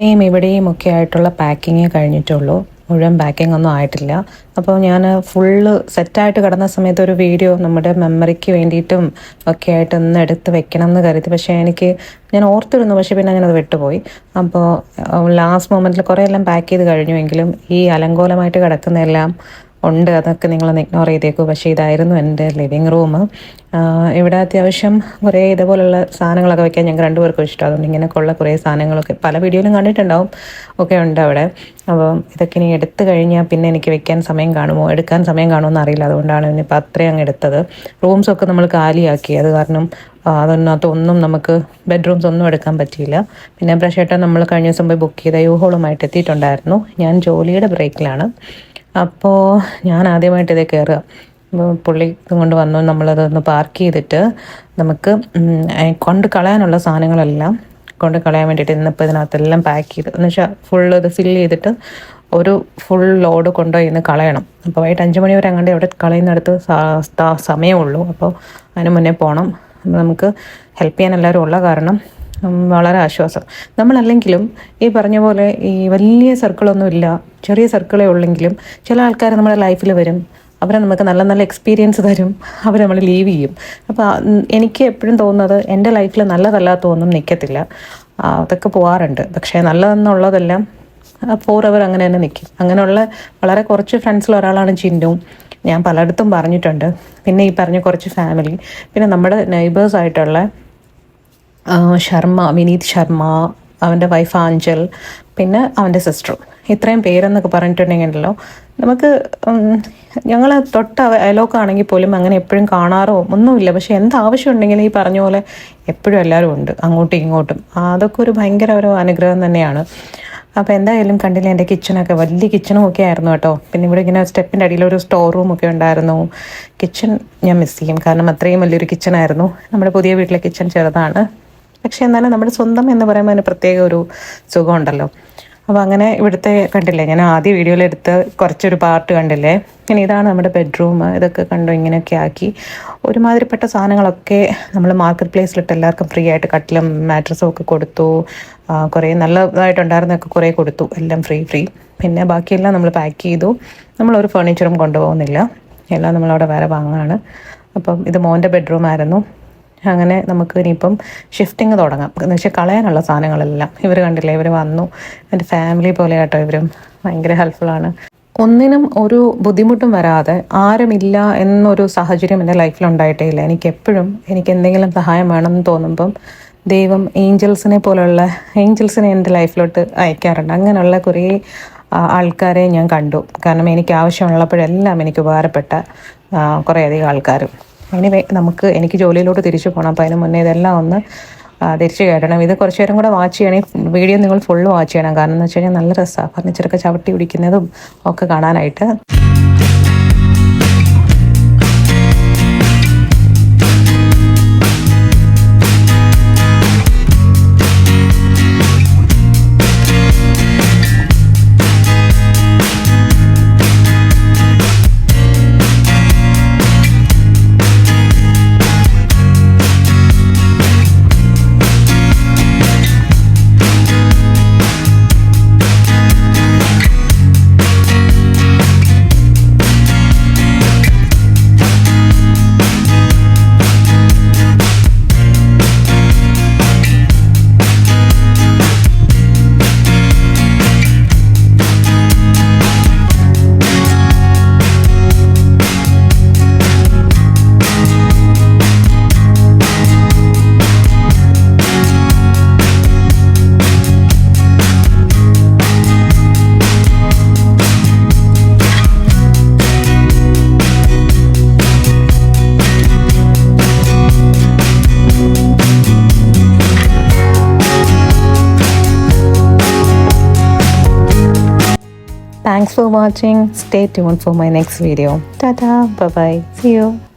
ഇവിടെയും ഒക്കെ ആയിട്ടുള്ള പാക്കിങ്ങേ കഴിഞ്ഞിട്ടുള്ളൂ. മുഴുവൻ പാക്കിംഗ് ഒന്നും ആയിട്ടില്ല. അപ്പോൾ ഞാൻ ഫുള്ള് സെറ്റായിട്ട് കിടന്ന സമയത്ത് ഒരു വീഡിയോ നമ്മുടെ മെമ്മറിക്ക് വേണ്ടിയിട്ടും ഒക്കെ ആയിട്ട് ഒന്ന് എടുത്ത് വെക്കണം എന്ന് കരുതി. പക്ഷേ ഞാൻ ഓർത്തിരുന്നു, പക്ഷേ പിന്നെ ഞാനത് വിട്ടുപോയി. അപ്പോൾ ലാസ്റ്റ് മൊമെൻറ്റിൽ കുറേ എല്ലാം പാക്ക് ചെയ്ത് കഴിഞ്ഞുവെങ്കിലും ഈ അലങ്കോലമായിട്ട് കിടക്കുന്നതെല്ലാം ഉണ്ട്. അതൊക്കെ നിങ്ങളൊന്ന് ഇഗ്നോർ ചെയ്തേക്കൂ. പക്ഷേ ഇതായിരുന്നു എൻ്റെ ലിവിങ് റൂം. ഇവിടെ അത്യാവശ്യം കുറേ ഇതുപോലുള്ള സാധനങ്ങളൊക്കെ വയ്ക്കാൻ ഞങ്ങൾക്ക് രണ്ടുപേർക്കും ഇഷ്ടം. അതുകൊണ്ട് ഇങ്ങനെയൊക്കെയുള്ള കുറേ സാധനങ്ങളൊക്കെ പല വീഡിയോയിലും കണ്ടിട്ടുണ്ടാവും, ഒക്കെ ഉണ്ട് അവിടെ. അപ്പോൾ ഇതൊക്കെ ഇനി എടുത്തു കഴിഞ്ഞാൽ പിന്നെ എനിക്ക് വെക്കാൻ സമയം കാണുമോ, എടുക്കാൻ സമയം കാണുമോ എന്നറിയില്ല. അതുകൊണ്ടാണ് ഇനിയിപ്പോൾ അത്രയും അങ്ങ് എടുത്തത്. റൂംസൊക്കെ നമ്മൾ കാലിയാക്കി. അത് കാരണം അതിനകത്തൊന്നും നമുക്ക് ബെഡ്റൂംസ് ഒന്നും എടുക്കാൻ പറ്റിയില്ല. പിന്നെ ബ്രഷേട്ടൻ നമ്മൾ കഴിഞ്ഞ ദിവസം പോയി ബുക്ക് ചെയ്ത യൂഹോളുമായിട്ട് എത്തിയിട്ടുണ്ടായിരുന്നു. ഞാൻ ജോലിയുടെ ബ്രേക്കിലാണ്. അപ്പോൾ ഞാൻ ആദ്യമായിട്ട് ഇതേ കയറുക. അപ്പോൾ പുള്ളി കൊണ്ട് വന്നു. നമ്മളതൊന്ന് പാർക്ക് ചെയ്തിട്ട് നമുക്ക് കൊണ്ട് കളയാനുള്ള സാധനങ്ങളെല്ലാം കൊണ്ട് കളയാൻ വേണ്ടിയിട്ട് ഇന്നിപ്പോൾ ഇതിനകത്തെല്ലാം പാക്ക് ചെയ്ത് എന്ന് വെച്ചാൽ ഫുള്ള് ഇത് ഫില്ല് ചെയ്തിട്ട് ഒരു ഫുൾ ലോഡ് കൊണ്ടുപോയി ഇന്ന് കളയണം. അപ്പോൾ വൈകിട്ട് 5 മണി വരെ അങ്ങോട്ട് എവിടെ കളയുന്നിടത്ത് സമയമുള്ളൂ. അപ്പോൾ അതിന് മുന്നേ പോകണം. നമുക്ക് ഹെൽപ്പ് ചെയ്യാൻ എല്ലാവരും ഉള്ള കാരണം വളരെ ആശ്വാസം. നമ്മളല്ലെങ്കിലും ഈ പറഞ്ഞ പോലെ ഈ വലിയ സർക്കിളൊന്നും ഇല്ല, ചെറിയ സർക്കിളേ ഉള്ളെങ്കിലും ചില ആൾക്കാർ നമ്മുടെ ലൈഫിൽ വരും. അവരെ നമുക്ക് നല്ല നല്ല എക്സ്പീരിയൻസ് തരും, അവർ നമ്മൾ ലീവ് ചെയ്യും. അപ്പോൾ എനിക്ക് എപ്പോഴും തോന്നുന്നത് എൻ്റെ ലൈഫിൽ നല്ലതല്ലാത്തൊന്നും നിൽക്കത്തില്ല. അതൊക്കെ പോകാറുണ്ട്. പക്ഷേ നല്ലതെന്നുള്ളതെല്ലാം ഫോർ അങ്ങനെ തന്നെ നിൽക്കും. അങ്ങനെയുള്ള വളരെ കുറച്ച് ഫ്രണ്ട്സിൽ ഒരാളാണ് ചിന്നു. ഞാൻ പലയിടത്തും പറഞ്ഞിട്ടുണ്ട്. പിന്നെ ഈ പറഞ്ഞ കുറച്ച് ഫാമിലി, പിന്നെ നമ്മുടെ നെയ്ബേഴ്സായിട്ടുള്ള വിനീത് ശർമ്മ, അവൻ്റെ വൈഫ് ആഞ്ചൽ, പിന്നെ അവൻ്റെ സിസ്റ്ററും. ഇത്രയും പേരെന്നൊക്കെ പറഞ്ഞിട്ടുണ്ടെങ്കിലോ നമുക്ക് ഞങ്ങൾ തൊട്ട് അയലോക്കാണെങ്കിൽ പോലും അങ്ങനെ എപ്പോഴും കാണാറോ ഒന്നുമില്ല. പക്ഷെ എന്താവശ്യം ഉണ്ടെങ്കിലും ഈ പറഞ്ഞ പോലെ എപ്പോഴും എല്ലാവരും ഉണ്ട്, അങ്ങോട്ടും ഇങ്ങോട്ടും. അതൊക്കെ ഒരു ഭയങ്കര ഒരു അനുഗ്രഹം തന്നെയാണ്. അപ്പോൾ എന്തായാലും കണ്ടില്ല, എൻ്റെ കിച്ചണൊക്കെ വലിയ കിച്ചണും ഒക്കെ ആയിരുന്നു കേട്ടോ. പിന്നെ ഇവിടെ ഇങ്ങനെ സ്റ്റെപ്പിൻ്റെ അടിയിൽ ഒരു സ്റ്റോർ റൂമൊക്കെ ഉണ്ടായിരുന്നു. കിച്ചൺ ഞാൻ മിസ് ചെയ്യും, കാരണം അത്രയും വലിയൊരു കിച്ചണായിരുന്നു. നമ്മുടെ പുതിയ വീട്ടിലെ കിച്ചൺ ചെറുതാണ്, പക്ഷെ എന്നാലും നമ്മുടെ സ്വന്തം എന്ന് പറയുമ്പോൾ അതിന് പ്രത്യേക ഒരു സുഖമുണ്ടല്ലോ. അപ്പോൾ അങ്ങനെ ഇവിടുത്തെ കണ്ടില്ലേ, ഞാൻ ആദ്യ വീഡിയോയിലെടുത്ത് കുറച്ചൊരു പാർട്ട് കണ്ടില്ലേ. ഇനി ഇതാണ് നമ്മുടെ ബെഡ്റൂം. ഇതൊക്കെ കണ്ടു ഇങ്ങനെയൊക്കെ ആക്കി. ഒരുമാതിരിപ്പെട്ട സാധനങ്ങളൊക്കെ നമ്മൾ മാർക്കറ്റ് പ്ലേസിലിട്ട് എല്ലാവർക്കും ഫ്രീ ആയിട്ട് കട്ടിലും മാട്രസും ഒക്കെ കൊടുത്തു. കുറേ നല്ലതായിട്ടുണ്ടായിരുന്നൊക്കെ കുറേ കൊടുത്തു, എല്ലാം ഫ്രീ. പിന്നെ ബാക്കിയെല്ലാം നമ്മൾ പാക്ക് ചെയ്തു. നമ്മളൊരു ഫർണിച്ചറും കൊണ്ടുപോകുന്നില്ല, എല്ലാം നമ്മളവിടെ വേറെ വാങ്ങാണ്. അപ്പം ഇത് മോൻ്റെ ബെഡ്റൂമായിരുന്നു. അങ്ങനെ നമുക്ക് ഇനിയിപ്പം ഷിഫ്റ്റിങ് തുടങ്ങാം. എന്ന് വെച്ചാൽ കളയാനുള്ള സാധനങ്ങളെല്ലാം ഇവർ കണ്ടില്ലേ, ഇവർ വന്നു. എൻ്റെ ഫാമിലി പോലെ കേട്ടോ ഇവരും, ഭയങ്കര ഹെൽപ്ഫുള്ളാണ്. ഒന്നിനും ഒരു ബുദ്ധിമുട്ടും വരാതെ, ആരുമില്ല എന്നൊരു സാഹചര്യം എൻ്റെ ലൈഫിലുണ്ടായിട്ടേ ഇല്ല. എനിക്ക് എന്തെങ്കിലും സഹായം വേണമെന്ന് തോന്നുമ്പം ദൈവം ഏഞ്ചൽസിനെ എൻ്റെ ലൈഫിലോട്ട് അയക്കാറുണ്ട്. അങ്ങനെയുള്ള കുറേ ആൾക്കാരെ ഞാൻ കണ്ടു. കാരണം എനിക്ക് ആവശ്യമുള്ളപ്പോഴെല്ലാം എനിക്ക് ഉപകാരപ്പെട്ട കുറേയധികം ആൾക്കാരും. എനിക്ക് ജോലിയിലോട്ട് തിരിച്ചു പോകണം. അപ്പോൾ അതിന് മുന്നേ ഇതെല്ലാം ഒന്ന് തിരിച്ചു കയറ്റണം. ഇത് കുറച്ച് നേരം കൂടെ വാച്ച് ചെയ്യണേ. വീഡിയോ നിങ്ങൾ ഫുള്ള് വാച്ച് ചെയ്യണം. കാരണം എന്ന് വെച്ച് കഴിഞ്ഞാൽ നല്ല രസമാണ് ഫർണിച്ചറൊക്കെ ചവിട്ടി പിടിക്കുന്നതും ഒക്കെ കാണാനായിട്ട്. Thanks for watching. Stay tuned for my next video. Ta-ta. Bye-bye. See you.